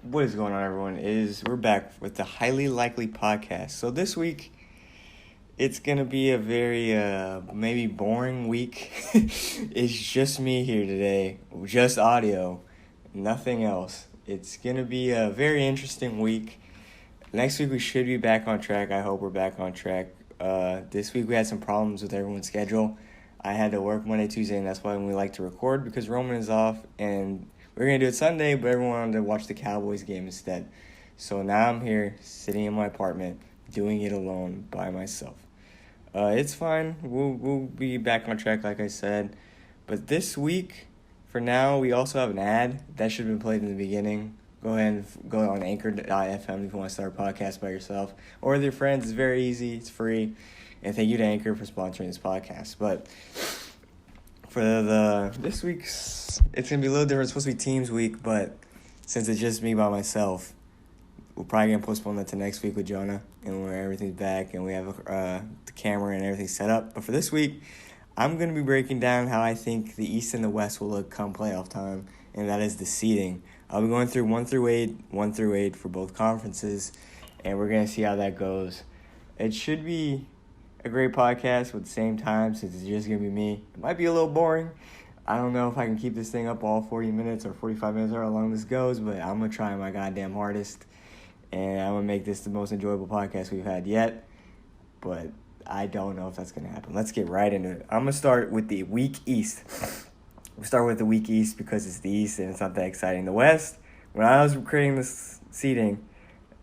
What is going on, everyone? We're back with the Highly Likely Podcast. So this week, it's gonna be a very maybe boring week. It's just me here today, just audio, nothing else. It's gonna be a very interesting week. Next week we should be back on track. I hope we're back on track. This week we had some problems with everyone's schedule. I had to work Monday, Tuesday, and that's why we like to record because Roman is off and we were going to do it Sunday, but everyone wanted to watch the Cowboys game instead. So now I'm here, sitting in my apartment, doing it alone by myself. It's fine. We'll be back on track, like I said. But this week, for now, we also have an ad. That should have been played in the beginning. Go ahead and go on Anchor.fm if you want to start a podcast by yourself. Or with your friends. It's very easy. It's free. And thank you to Anchor for sponsoring this podcast. But for this week's, it's going to be a little different. It's supposed to be Teams week, but since it's just me by myself, we're probably going to postpone that to next week with Jonah, and where everything's back and we have the camera and everything set up. But for this week, I'm going to be breaking down how I think the East and the West will look come playoff time, and that is the seeding. I'll be going through 1 through 8 for both conferences, and we're going to see how that goes. It should be a great podcast, but at the same time, since it's just going to be me, it might be a little boring. I don't know if I can keep this thing up all 40 minutes or 45 minutes or how long this goes, but I'm going to try my goddamn hardest, and I'm going to make this the most enjoyable podcast we've had yet, but I don't know if that's going to happen. Let's get right into it. I'm going to start with the weak East. We'll start with the weak East because it's the East and it's not that exciting. The West, when I was creating this seating,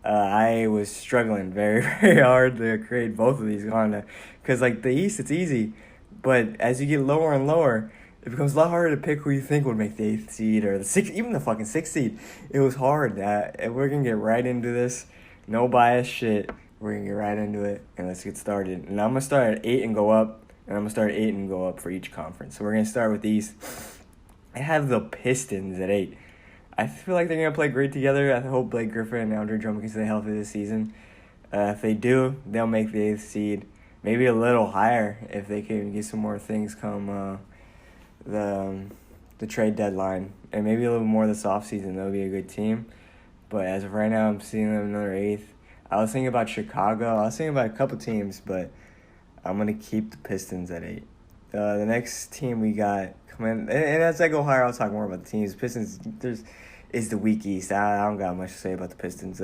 I was struggling very, very hard to create both of these because like the East, it's easy, but as you get lower and lower, it becomes a lot harder to pick who you think would make the 8th seed or the 6th, even the fucking 6th seed. It was hard. And we're gonna get right into this. No bias shit. We're gonna get right into it and let's get started. And I'm gonna start at 8 and go up, and I'm gonna start at 8 and go up for each conference. So we're gonna start with the East. I have the Pistons at 8. I feel like they're going to play great together. I hope Blake Griffin and Andre Drummond can stay healthy this season. If they do, they'll make the 8th seed. Maybe a little higher if they can get some more things come the trade deadline. And maybe a little more this offseason. They'll be a good team. But as of right now, I'm seeing them another 8th. I was thinking about Chicago. I was thinking about a couple teams, but I'm going to keep the Pistons at 8. The next team we got coming, and as I go higher, I'll talk more about the teams. Pistons, is the weak East. I don't got much to say about the Pistons.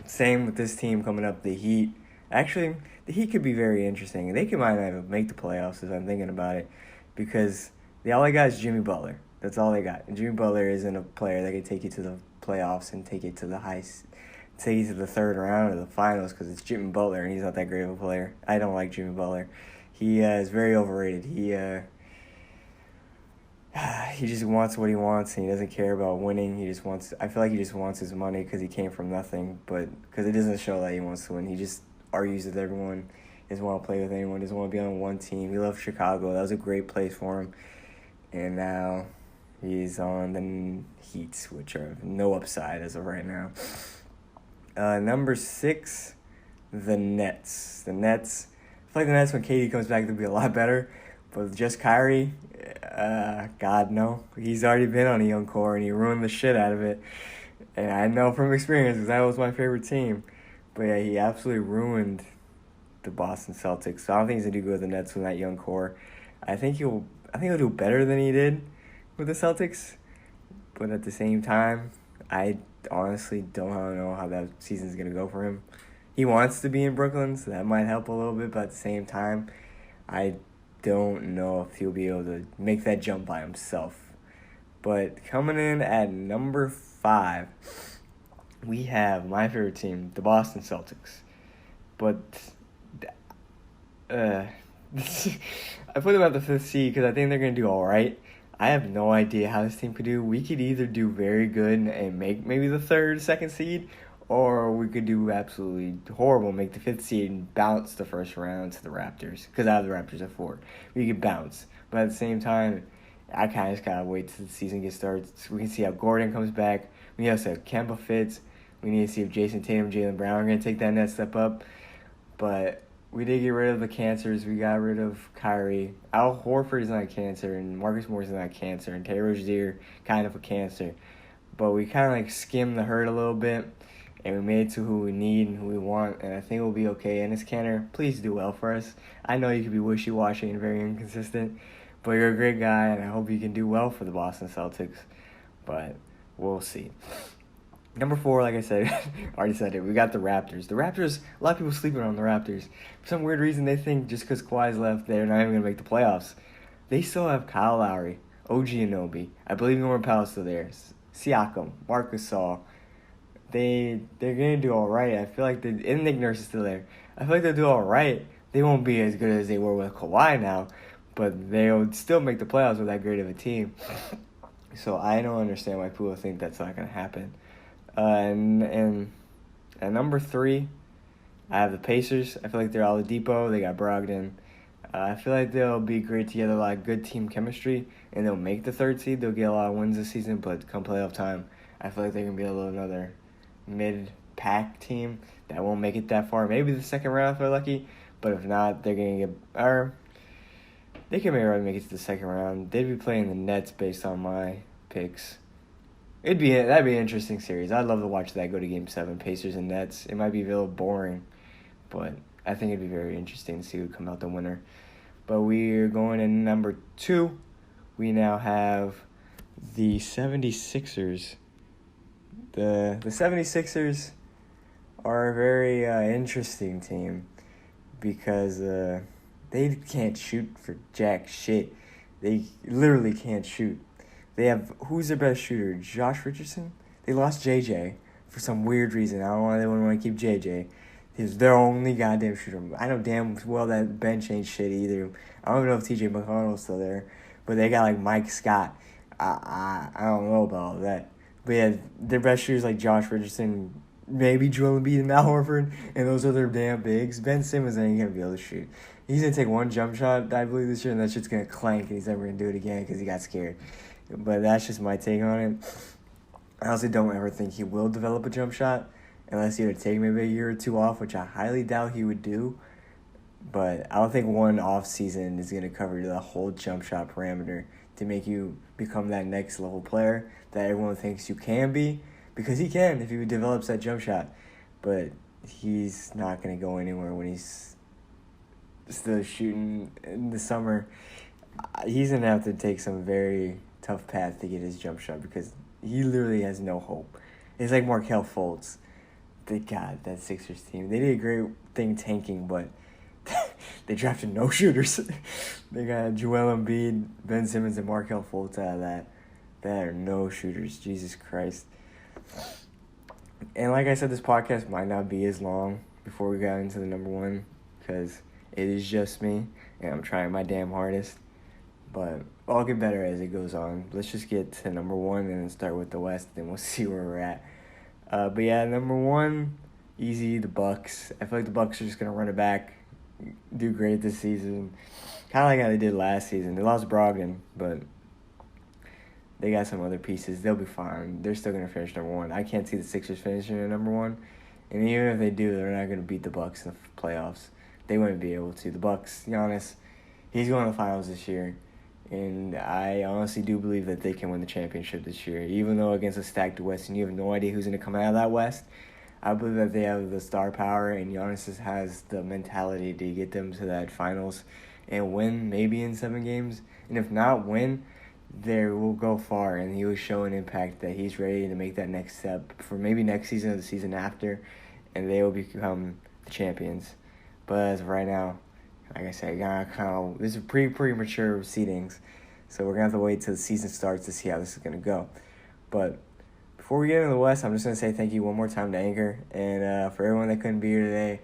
Same with this team coming up, the Heat. Actually, the Heat could be very interesting. They might not make the playoffs as I'm thinking about it because all they got is Jimmy Butler. That's all they got. And Jimmy Butler isn't a player that can take you to the playoffs and take you to the third round or the finals because it's Jimmy Butler and he's not that great of a player. I don't like Jimmy Butler. He is very overrated. He just wants what he wants, and he doesn't care about winning. I feel like he just wants his money because he came from nothing, but because it doesn't show that he wants to win. He just argues with everyone, doesn't want to play with anyone, doesn't want to be on one team. He left Chicago. That was a great place for him, and now he's on the Heat, which are no upside as of right now. Number 6, the Nets. The Nets, I feel like the Nets, when KD comes back, they'll be a lot better, but with just Kyrie, God, no. He's already been on a young core, and he ruined the shit out of it. And I know from experience, because that was my favorite team. But yeah, he absolutely ruined the Boston Celtics. So I don't think he's going to do good with the Nets with that young core. I think he'll do better than he did with the Celtics. But at the same time, I honestly don't know how that season's going to go for him. He wants to be in Brooklyn, so that might help a little bit. But at the same time, I don't know if he'll be able to make that jump by himself. But coming in at number 5, we have my favorite team, the Boston Celtics. But I put them at the 5th seed because I think they're going to do all right. I have no idea how this team could do. We could either do very good and make maybe the 3rd, 2nd seed, or we could do absolutely horrible, make the 5th seed and bounce the first round to the Raptors. Because I have the Raptors at 4. We could bounce. But at the same time, I kind of just got to wait till the season gets started. So we can see how Gordon comes back. We need to see if Kemba fits. We need to see if Jason Tatum and Jaylen Brown are going to take that next step up. But we did get rid of the cancers. We got rid of Kyrie. Al Horford is not a cancer, and Marcus Morris is not a cancer, and Terry Rozier kind of a cancer. but we kind of like skimmed the herd a little bit, and we made it to who we need and who we want, and I think we'll be okay. Ennis Canner, please do well for us. I know you can be wishy-washy and very inconsistent, but you're a great guy, and I hope you can do well for the Boston Celtics, but we'll see. Number 4, like I said, already said it, we got the Raptors. The Raptors, a lot of people sleeping on the Raptors. For some weird reason, they think just because Kawhi's left, they're not even going to make the playoffs. They still have Kyle Lowry, OG Anunoby. I believe Norman Powell's still there. Siakam, Marc Gasol. They're going to do all right. I feel like and Nick Nurse is still there. I feel like they'll do all right. They won't be as good as they were with Kawhi now, but they'll still make the playoffs with that great of a team. So I don't understand why people think that's not going to happen. And at number 3, I have the Pacers. I feel like they're Oladipo. They got Brogdon. I feel like they'll be great together, like good team chemistry, and they'll make the 3rd seed. They'll get a lot of wins this season, but come playoff time, I feel like they're going to be another mid-pack team that won't make it that far. Maybe the 2nd round if they're lucky, but if not, they're going to they can make it to the 2nd round. They'd be playing the Nets based on my picks. That'd be an interesting series. I'd love to watch that go to Game 7, Pacers and Nets. It might be a little boring, but I think it'd be very interesting to see who come out the winner. But we're going in number 2. We now have the 76ers. The 76ers are a very interesting team because they can't shoot for jack shit. They literally can't shoot. They have, who's their best shooter? Josh Richardson? They lost JJ for some weird reason. I don't know why they wouldn't want to keep JJ. He's their only goddamn shooter. I know damn well that bench ain't shit either. I don't even know if TJ McConnell's still there. But they got like Mike Scott. I don't know about all that. But yeah, their best shooters like Josh Richardson, maybe Joel Embiid and Al Horford, and those other damn bigs. Ben Simmons ain't going to be able to shoot. He's going to take one jump shot, I believe, this year, and that shit's going to clank, and he's never going to do it again because he got scared. But that's just my take on it. I honestly don't ever think he will develop a jump shot unless he would take maybe a year or 2 off, which I highly doubt he would do. But I don't think one off season is going to cover the whole jump shot parameter to make you become that next level player that everyone thinks you can be, because he can if he develops that jump shot. But he's not going to go anywhere when he's still shooting in the summer. He's going to have to take some very tough path to get his jump shot because he literally has no hope. It's like Markelle Fultz. God, that Sixers team. They did a great thing tanking, but they drafted no shooters. They got Joel Embiid, Ben Simmons, and Markelle Fultz out of that. There are no shooters. Jesus Christ. And like I said, this podcast might not be as long before we got into the number 1 because it is just me, and I'm trying my damn hardest. But I'll get better as it goes on. Let's just get to number 1 and then start with the West, and we'll see where we're at. But yeah, number 1, easy, the Bucks. I feel like the Bucks are just going to run it back, do great this season. Kind of like how they did last season. They lost Brogdon, but they got some other pieces. They'll be fine. They're still going to finish number 1. I can't see the Sixers finishing at number 1. And even if they do, they're not going to beat the Bucks in the playoffs. They wouldn't be able to. The Bucks, Giannis, he's going to the finals this year. And I honestly do believe that they can win the championship this year. Even though against a stacked West and you have no idea who's going to come out of that West, I believe that they have the star power and Giannis has the mentality to get them to that finals and win maybe in 7 games. And if not win, they will go far and he will show an impact that he's ready to make that next step for maybe next season or the season after, and they will become the champions. But as of right now, like I said, this is premature seedings, so we're going to have to wait till the season starts to see how this is going to go. But before we get into the West, I'm just going to say thank you one more time to Anchor. And for everyone that couldn't be here today,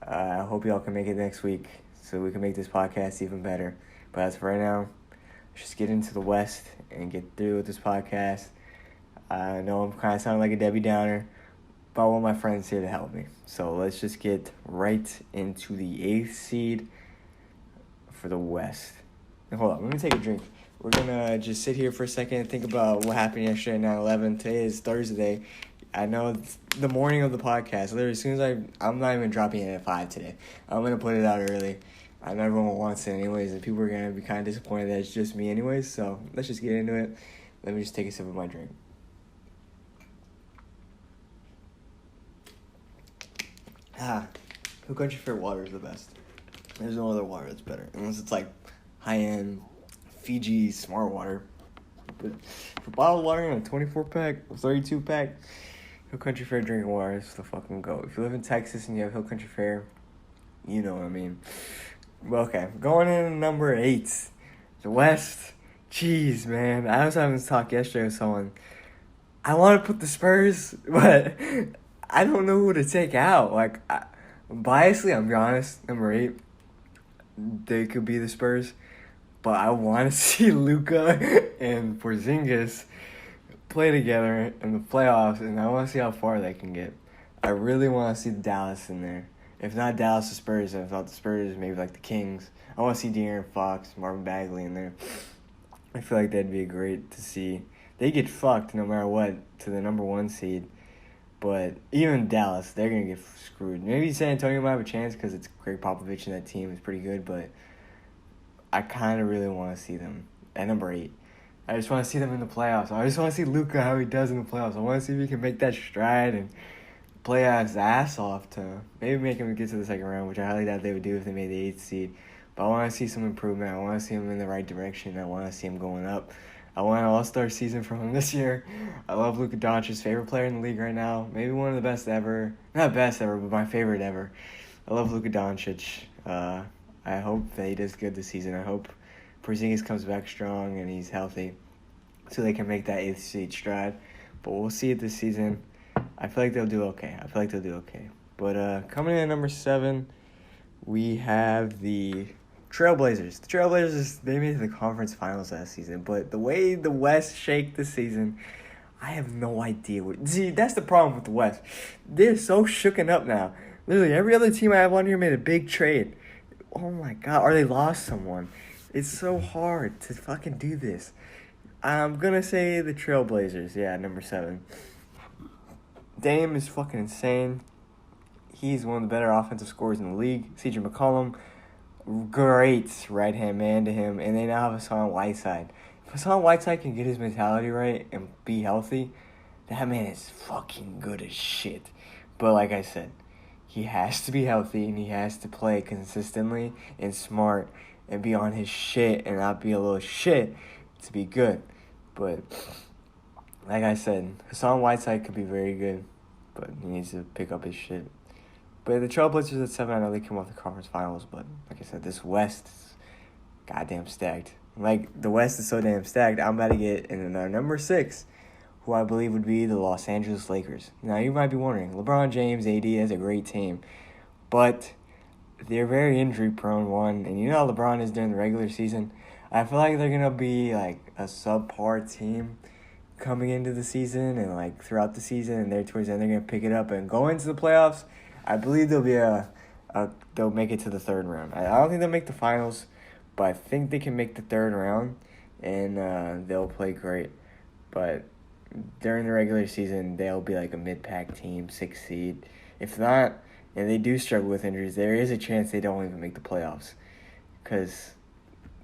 I hope y'all can make it next week so we can make this podcast even better. But as of right now, let's just get into the West and get through with this podcast. I know I'm kind of sounding like a Debbie Downer, but I want my friends here to help me. So let's just get right into the 8th seed for the West. Now, hold on, let me take a drink. We're going to just sit here for a second and think about what happened yesterday at 9/11. Today is Thursday. I know it's the morning of the podcast. Literally, as soon as I'm not even dropping it at 5 today. I'm going to put it out early. I know everyone wants it anyways, and people are going to be kind of disappointed that it's just me anyways. So let's just get into it. Let me just take a sip of my drink. Hill Country Fair water is the best. There's no other water that's better. Unless it's like high-end Fiji smart water. But for bottled water in a 24-pack or 32-pack, Hill Country Fair drinking water is the fucking go. If you live in Texas and you have Hill Country Fair, you know what I mean. Well, okay, going in number 8. The West. Jeez, man. I was having this talk yesterday with someone. I want to put the Spurs, but I don't know who to take out. Like, biasly, I'm be honest, number 8, they could be the Spurs. But I want to see Luka and Porzingis play together in the playoffs, and I want to see how far they can get. I really want to see Dallas in there. If not Dallas, the Spurs. If not the Spurs, maybe like the Kings. I want to see De'Aaron Fox, Marvin Bagley in there. I feel like that'd be great to see. They get fucked no matter what to the number 1 seed. But even Dallas, they're going to get screwed. Maybe San Antonio might have a chance because it's Greg Popovich and that team is pretty good. But I kind of really want to see them at number 8. I just want to see them in the playoffs. I just want to see Luka how he does in the playoffs. I want to see if he can make that stride and play his ass off to maybe make him get to the second round, which I highly doubt they would do if they made the 8th seed. But I want to see some improvement. I want to see him in the right direction. I want to see him going up. I want an all-star season from him this year. I love Luka Doncic's favorite player in the league right now. Maybe one of the best ever. Not best ever, but my favorite ever. I love Luka Doncic. I hope that he does good this season. I hope Porzingis comes back strong and he's healthy so they can make that 8th seed stride. But we'll see it this season. I feel like they'll do okay. But coming in at number 7, we have the Trailblazers. The Trailblazers, they made the conference finals last season. But the way the West shaked this season, I have no idea. See, that's the problem with the West. They're so shooken up now. Literally, every other team I have on here made a big trade. Oh my God, or they lost someone. It's so hard to fucking do this. I'm going to say the Trailblazers. Yeah, number 7. Dame is fucking insane. He's one of the better offensive scorers in the league. CJ McCollum, great right-hand man to him. And they now have Hassan Whiteside. If Hassan Whiteside can get his mentality right and be healthy, that man is fucking good as shit. But like I said, he has to be healthy and he has to play consistently and smart and be on his shit and not be a little shit to be good. But like I said, Hassan Whiteside could be very good, but he needs to pick up his shit. But the Trailblazers at 7, I know they came off the conference finals, but like I said, this West is goddamn stacked. Like, the West is so damn stacked, I'm about to get in number 6, who I believe would be the Los Angeles Lakers. Now, you might be wondering, LeBron James, AD has a great team, but they're very injury-prone, one, and you know how LeBron is during the regular season. I feel like they're going to be, like, a subpar team coming into the season and, like, throughout the season, and there towards the end, they're going to pick it up and go into the playoffs. I believe they'll make it to the 3rd round. I don't think they'll make the finals, but I think they can make the 3rd round, and they'll play great. But during the regular season, they'll be like a mid-pack team, 6th seed. If not, and they do struggle with injuries, there is a chance they don't even make the playoffs because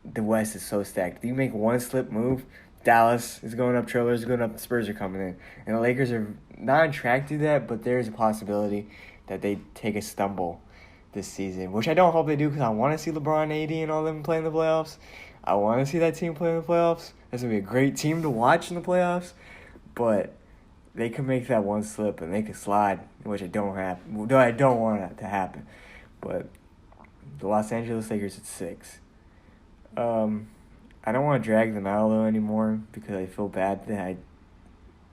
the West is so stacked. If you make one slip move, Dallas is going up, Trailers is going up, the Spurs are coming in. And the Lakers are not on track to do that, but there's a possibility that they take a stumble this season, which I don't hope they do because I want to see LeBron, AD, and all them play in the playoffs. I want to see that team play in the playoffs. That's going to be a great team to watch in the playoffs, but they could make that one slip and they could slide, which I don't want that to happen. But the Los Angeles Lakers at 6. I don't want to drag them out though anymore because I feel bad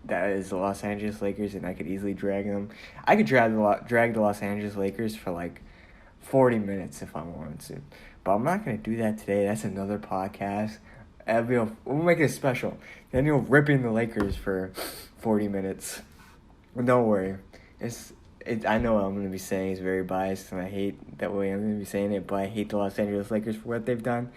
that is the Los Angeles Lakers and I could easily drag them. I could drag the Los Angeles Lakers for like 40 minutes if I wanted to. But I'm not going to do that today. That's another podcast. We'll make it special. Daniel ripping the Lakers for 40 minutes. But don't worry. I know what I'm going to be saying is very biased, and I hate that way I'm going to be saying it, but I hate the Los Angeles Lakers for what they've done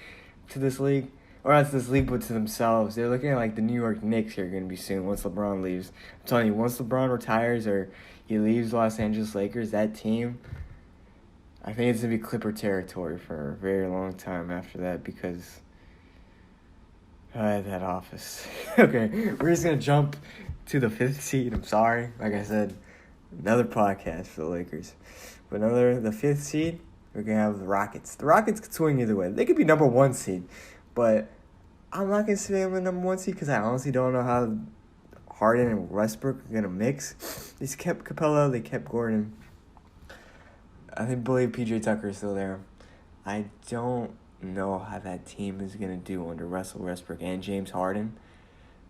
to this league. Or not to this league, but to themselves. They're looking at like the New York Knicks here going to be soon once LeBron leaves. I'm telling you, once LeBron retires or he leaves Los Angeles Lakers, that team, I think it's going to be Clipper territory for a very long time after that because that office. Okay, we're just going to jump to the 5th seed. I'm sorry. Like I said, another podcast for the Lakers. But the 5th seed, we're going to have the Rockets. The Rockets could swing either way. They could be number 1 seed, but I'm not going to say them the number 1 seed because I honestly don't know how Harden and Westbrook are going to mix. They kept Capella. They kept Gordon. I believe PJ Tucker is still there. I don't know how that team is going to do under Russell Westbrook and James Harden.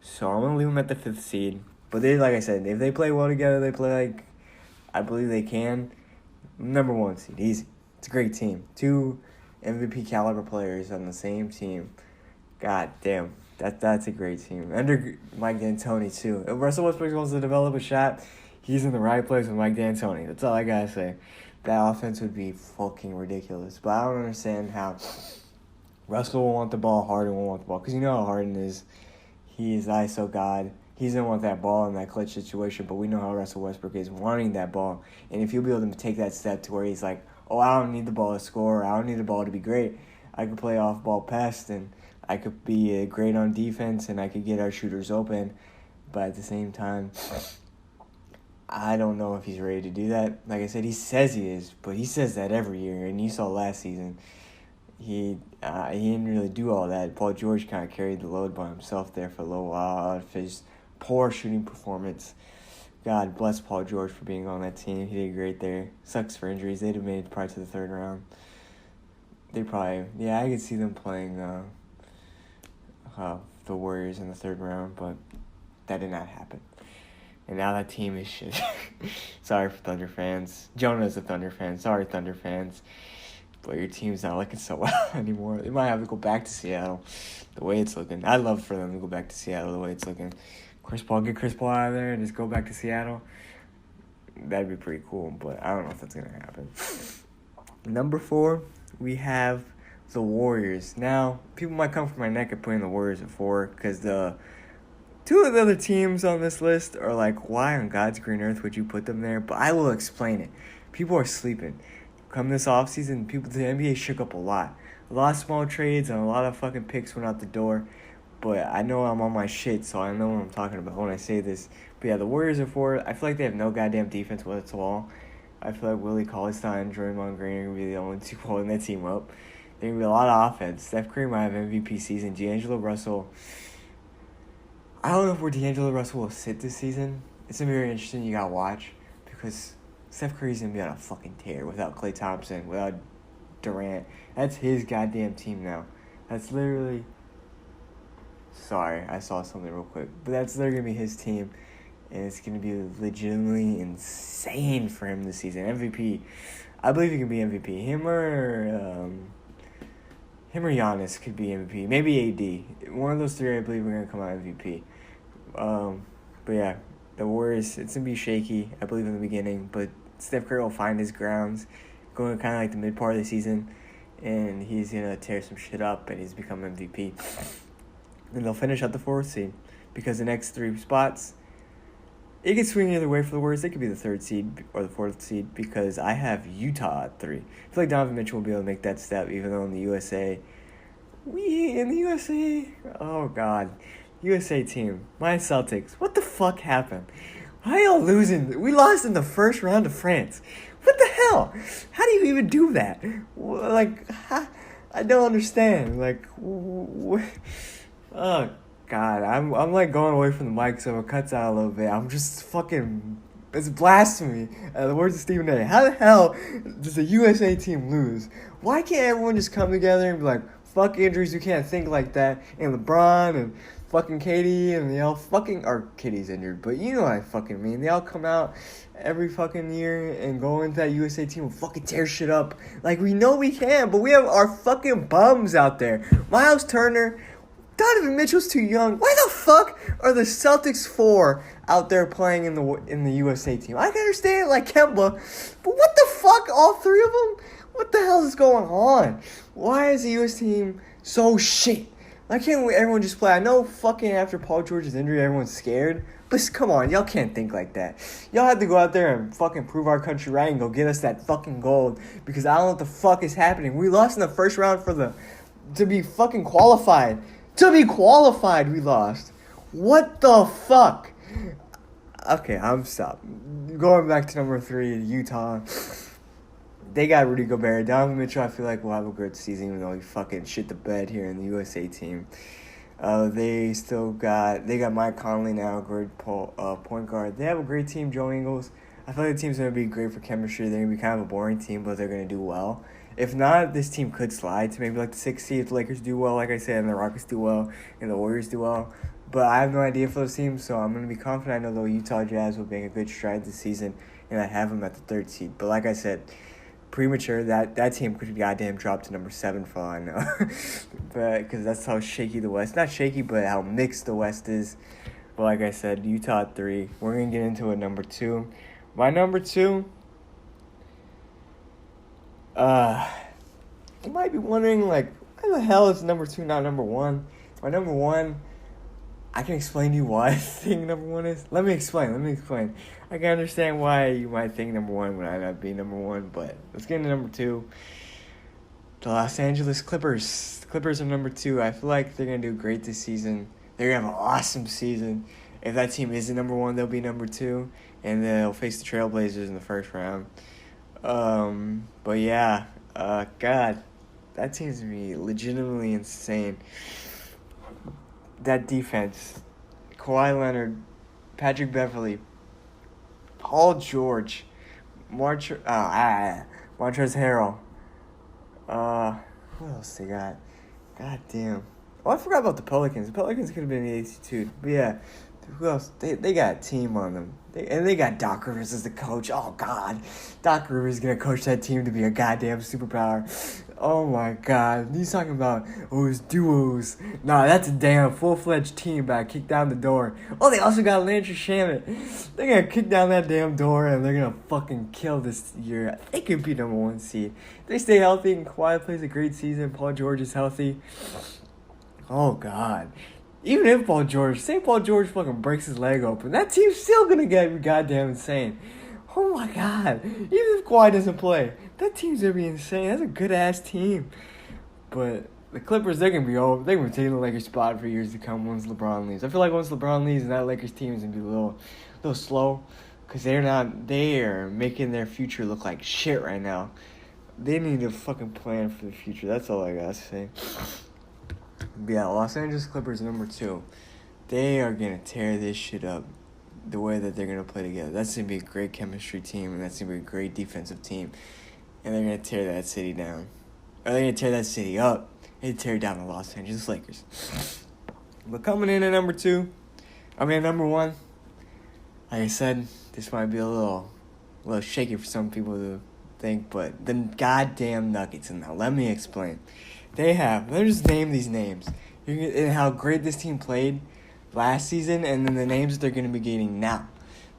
So I'm going to leave them at the 5th seed. But they, like I said, if they play well together, they play like I believe they can. Number 1 seed, easy. It's a great team. 2 MVP caliber players on the same team. God damn, that's a great team. Under Mike D'Antoni too. If Russell Westbrook wants to develop a shot, he's in the right place with Mike D'Antoni. That's all I gotta say. That offense would be fucking ridiculous. But I don't understand how Russell will want the ball, Harden will want the ball. Because you know how Harden is. He is ISO God. He's going to want that ball in that clutch situation. But we know how Russell Westbrook is wanting that ball. And if he'll be able to take that step to where he's like, oh, I don't need the ball to score. I don't need the ball to be great. I could play off-ball pass and I could be great on defense and I could get our shooters open. But at the same time, I don't know if he's ready to do that. Like I said, he says he is, but he says that every year. And you saw last season, he didn't really do all that. Paul George kind of carried the load by himself there for a little while out of his poor shooting performance. God bless Paul George for being on that team. He did great there. Sucks for injuries. They'd have made it probably to the 3rd round. I could see them playing the Warriors in the 3rd round, but that did not happen. And now that team is shit. Sorry for Thunder fans. Jonah's a Thunder fan. Sorry, Thunder fans. But your team's not looking so well anymore. They might have to go back to Seattle the way it's looking. I'd love for them to go back to Seattle the way it's looking. Get Chris Paul out of there and just go back to Seattle. That'd be pretty cool, but I don't know if that's going to happen. Number 4, we have the Warriors. Now, people might come from my neck at putting the Warriors at 4 because the 2 of the other teams on this list are like, why on God's green earth would you put them there? But I will explain it. People are sleeping. Come this offseason, the NBA shook up a lot. A lot of small trades and a lot of fucking picks went out the door. But I know I'm on my shit, so I know what I'm talking about when I say this. But yeah, the Warriors are 4. I feel like they have no goddamn defense whatsoever. I feel like Willie Cauley-Stein and Draymond Green are going to be the only 2 holding that team up. There's going to be a lot of offense. Steph Curry might have MVP season. D'Angelo Russell. I don't know where D'Angelo Russell will sit this season. It's going to be very interesting. You got to watch. Because Steph Curry's going to be on a fucking tear without Klay Thompson, without Durant. That's his goddamn team now. That's literally... Sorry, I saw something real quick. But that's literally going to be his team. And it's going to be legitimately insane for him this season. MVP. I believe he can be MVP. Him or Giannis could be MVP. Maybe AD. One of those 3 I believe are going to come out MVP. But yeah, the Warriors, it's going to be shaky, I believe, in the beginning. But Steph Curry will find his grounds going kind of like the mid part of the season. And he's going to tear some shit up and he's become MVP. And they'll finish at the 4th seed. Because the next 3 spots, it could swing either way for the Warriors. They could be the 3rd seed or the 4th seed because I have Utah at 3. I feel like Donovan Mitchell will be able to make that step even though in the USA, oh God, USA team, my Celtics, what the fuck happened? Why are y'all losing? We lost in the 1st round to France. What the hell? How do you even do that? Like, I don't understand. Like, oh God, I'm like going away from the mic so it cuts out a little bit. I'm just fucking, it's blasphemy. The words of Stephen A. How the hell does the USA team lose? Why can't everyone just come together and be like, fuck injuries, you can't think like that. And LeBron and fucking Katie and they all fucking, or Katie's injured, but you know what I fucking mean. They all come out every fucking year and go into that USA team and fucking tear shit up. Like, we know we can, but we have our fucking bums out there. Miles Turner, Donovan Mitchell's too young. Why the fuck are the Celtics 4 out there playing in the USA team? I can understand like Kemba, but what the fuck? All 3 of them? What the hell is going on? Why is the US team so shit? Why can't everyone just play? I know fucking after Paul George's injury, everyone's scared. But come on, y'all can't think like that. Y'all have to go out there and fucking prove our country right and go get us that fucking gold. Because I don't know what the fuck is happening. We lost in the 1st round to be fucking qualified. To be qualified, we lost. What the fuck? Okay, I'm stopped. Going back to number 3, Utah. they got Rudy Gobert. Donovan Mitchell, I feel like, will have a good season, even though he fucking shit the bed here in the USA team. They got Mike Conley now, great point guard. They have a great team, Joe Ingles. I feel like the team's going to be great for chemistry. They're going to be kind of a boring team, but they're going to do well. If not, this team could slide to maybe like the 6th seed if the Lakers do well, like I said, and the Rockets do well, and the Warriors do well. But I have no idea for those teams, so I'm going to be confident. I know the Utah Jazz will make a good stride this season, and I have them at the 3rd seed. But like I said, premature, that team could goddamn drop to number 7 for all I know. But because that's how shaky the West, not shaky, but how mixed the West is. But like I said, Utah at 3. We're going to get into a number 2. My number 2, you might be wondering, like, why the hell is number 2 not number 1? My number 1, I can explain to you why I think number 1 is. Let me explain. I can understand why you might think number 1 when I not be number 1, but let's get into number 2. The Los Angeles Clippers. The Clippers are number 2. I feel like they're going to do great this season. They're going to have an awesome season. If that team isn't number 1, they'll be number 2, and they'll face the Trailblazers in the first round. But yeah, God, that team's going to be legitimately insane. That defense, Kawhi Leonard, Patrick Beverley, Paul George, Montrezl Harrell. Who else they got? God damn. Oh, I forgot about the Pelicans. The Pelicans could have been the 82. But yeah, who else? They got a team on them. They got Doc Rivers as the coach. Oh, God. Doc Rivers is going to coach that team to be a goddamn superpower. Oh, my God. He's talking about, it's duos. Nah, that's a damn full-fledged team back. Kick down the door. Oh, they also got Landry Shamet. They're going to kick down that damn door, and they're going to fucking kill this year. They could be number 1 seed. They stay healthy, and Kawhi plays a great season. Paul George is healthy. Oh, God. Even if Paul George fucking breaks his leg open, that team's still going to get goddamn insane. Oh, my God. Even if Kawhi doesn't play, that team's going to be insane. That's a good-ass team. But the Clippers, they're going to be over. They're going to be taking the Lakers spot for years to come once LeBron leaves. I feel like once LeBron leaves, and that Lakers team is going to be a little slow because they are making their future look like shit right now. They need to fucking plan for the future. That's all I got to say. Yeah, Los Angeles Clippers number 2. They are going to tear this shit up the way that they're going to play together. That's going to be a great chemistry team, and that's going to be a great defensive team. And they're going to tear that city down. Or they're going to tear that city up and tear down the Los Angeles Lakers. But coming in at number 1, like I said, this might be a little shaky for some people to think, but the goddamn Nuggets. And now let me explain. Let me just name these names. And how great this team played last season, and then the names that they're going to be getting now.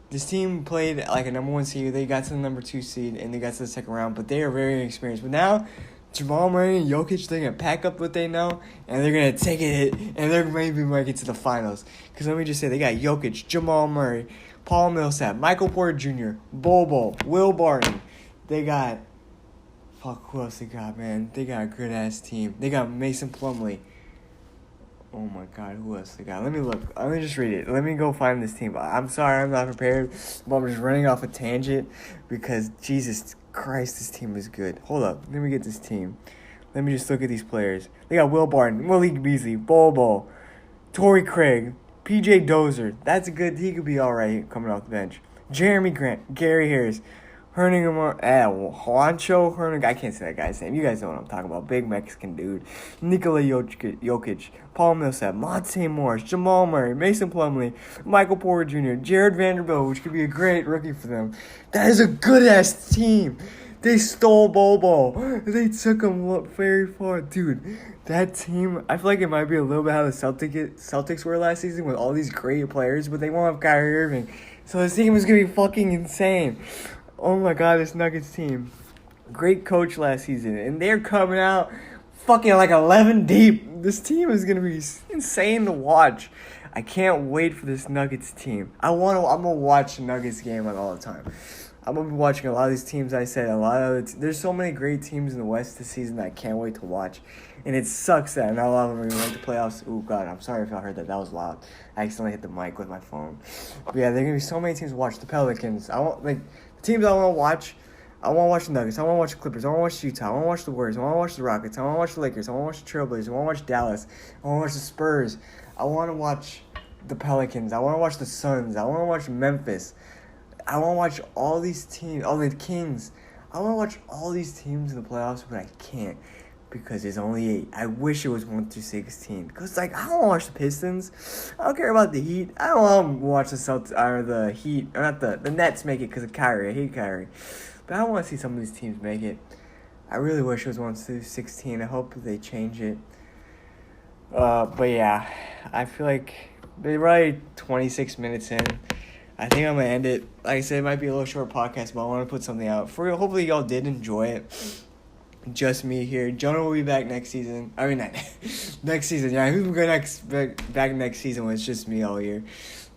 This team played like a number 1 seed. They got to the number 2 seed, and they got to the second round, but they are very inexperienced. But now, Jamal Murray and Jokic, they're going to pack up what they know, and they're going to take a hit, and they're maybe make it to the finals. Because let me just say, they got Jokic, Jamal Murray, Paul Millsap, Michael Porter Jr., Bobo, Will Barton. They got... who else they got, man? They got a good-ass team. They got Mason Plumlee. Oh, my God. Who else they got? Let me look. Let me just read it. Let me go find this team. I'm sorry I'm not prepared, but I'm just running off a tangent because, Jesus Christ, this team is good. Hold up. Let me get this team. Let me just look at these players. They got Will Barton, Malik Beasley, Bobo, Torrey Craig, P.J. Dozier. That's a good... He could be all right coming off the bench. Jeremy Grant, Gary Harris, Juancho Herning. I can't say that guy's name. You guys know what I'm talking about. Big Mexican dude. Nikola Jokic, Paul Millsap, Monte Morris, Jamal Murray, Mason Plumlee, Michael Porter Jr., Jared Vanderbilt, which could be a great rookie for them. That is a good-ass team. They stole Bobo. They took him very far. Dude, that team, I feel like it might be a little bit how the Celtics were last season with all these great players, but they won't have Kyrie Irving. So this team is going to be fucking insane. Oh my God, this Nuggets team. Great coach last season. And they're coming out fucking like 11 deep. This team is going to be insane to watch. I can't wait for this Nuggets team. I'm going to watch the Nuggets game like all the time. I'm going to be watching a lot of these teams. I said a lot of there's so many great teams in the West this season that I can't wait to watch. And it sucks that not a lot of them are going to make the playoffs. Oh, God, I'm sorry if y'all heard that. That was loud. I accidentally hit the mic with my phone. But yeah, there are going to be so many teams to watch. The Pelicans. The teams I want to watch, I want to watch the Nuggets. I want to watch the Clippers. I want to watch Utah. I want to watch the Warriors. I want to watch the Rockets. I want to watch the Lakers. I want to watch the Trailblazers. I want to watch Dallas. I want to watch the Spurs. I want to watch the Pelicans. I want to watch the Suns. I want to watch Memphis. I want to watch all these teams, all the Kings. I want to watch all these teams in the playoffs, but I can't because there's only 8. I wish it was 1 through 16. Because, I don't want to watch the Pistons. I don't care about the Heat. I don't want to watch the Celtics or the Heat. Or not the Nets make it because of Kyrie. I hate Kyrie. But I want to see some of these teams make it. I really wish it was 1 through 16. I hope they change it. But yeah, I feel like they're already 26 minutes in. I think I'm going to end it. Like I said, it might be a little short podcast, but I want to put something out. Hopefully y'all did enjoy it. Just me here. Jonah will be back next season. I mean, next season. Yeah, we'll go back next season when it's just me all year.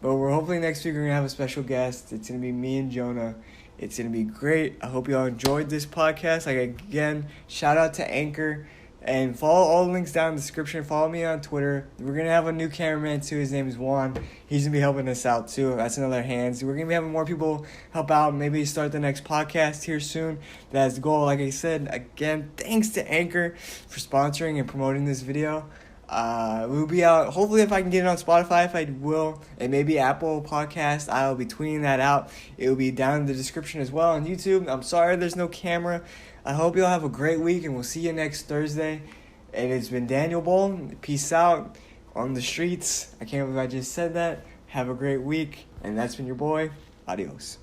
But we're hopefully next week we're going to have a special guest. It's going to be me and Jonah. It's going to be great. I hope y'all enjoyed this podcast. Again, shout out to Anchor. And follow all the links down in the description. Follow me on Twitter. We're going to have a new cameraman, too. His name is Juan. He's going to be helping us out, too. That's another hands. We're going to be having more people help out. Maybe start the next podcast here soon. That's the goal. Like I said, again, thanks to Anchor for sponsoring and promoting this video. We'll be out. Hopefully, if I can get it on Spotify, if I will, and maybe Apple Podcast, I'll be tweeting that out. It will be down in the description as well on YouTube. I'm sorry there's no camera. I hope you all have a great week, and we'll see you next Thursday. And it's been Daniel Bull. Peace out on the streets. I can't believe I just said that. Have a great week. And that's been your boy. Adios.